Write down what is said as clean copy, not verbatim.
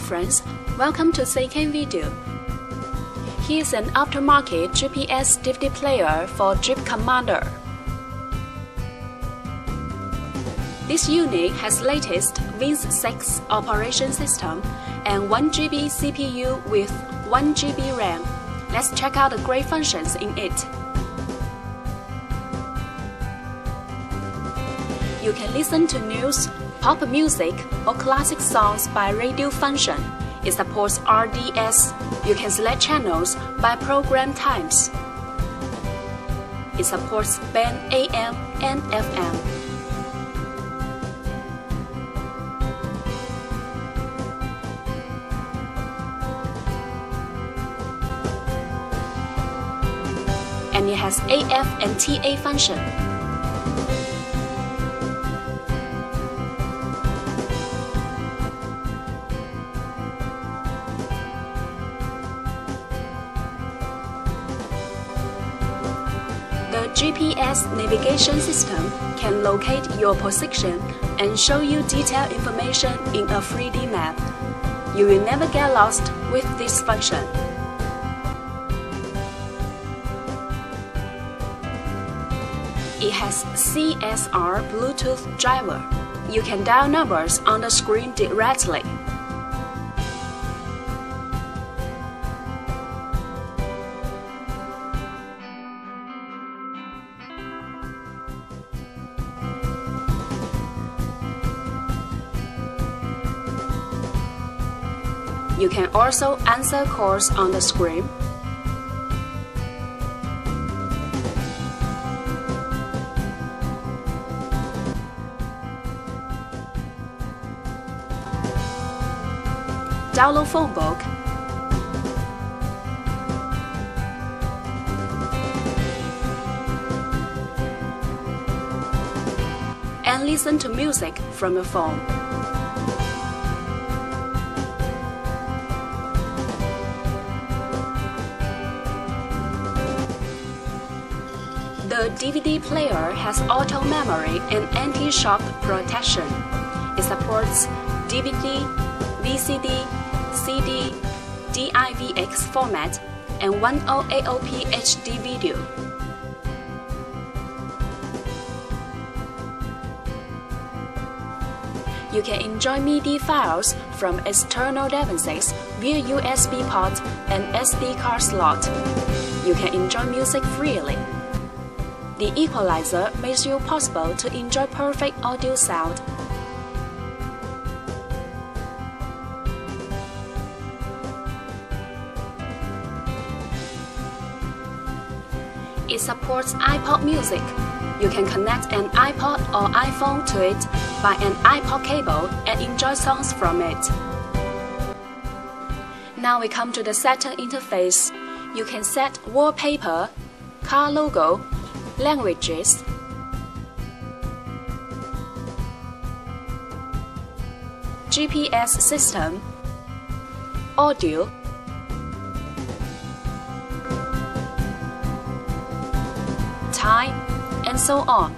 friends, welcome to CK Video. Here's an aftermarket GPS DVD player for Jeep Commander. This unit has latest Win 6 operation system and 1GB CPU with 1GB RAM. Let's check out the great functions in it. You can listen to news, pop music, or classic songs by radio function. It supports RDS. You can select channels by program times. It supports band AM and FM. And it has AF and TA function. The GPS navigation system can locate your position and show you detailed information in a 3D map. You will never get lost with this function. It has CSR Bluetooth driver. You can dial numbers on the screen directly. You can also answer calls on the screen. Download phone book. And listen to music from your phone. The DVD player has auto memory and anti-shock protection. It supports DVD, VCD, CD, DIVX format, and 1080p HD video. You can enjoy MIDI files from external devices via USB port and SD card slot. You can enjoy music freely. The equalizer makes it possible to enjoy perfect audio sound. It supports iPod music. You can connect an iPod or iPhone to it by an iPod cable and enjoy songs from it. Now we come to the setting interface. You can set wallpaper, car logo, languages, GPS system, audio, time, and so on.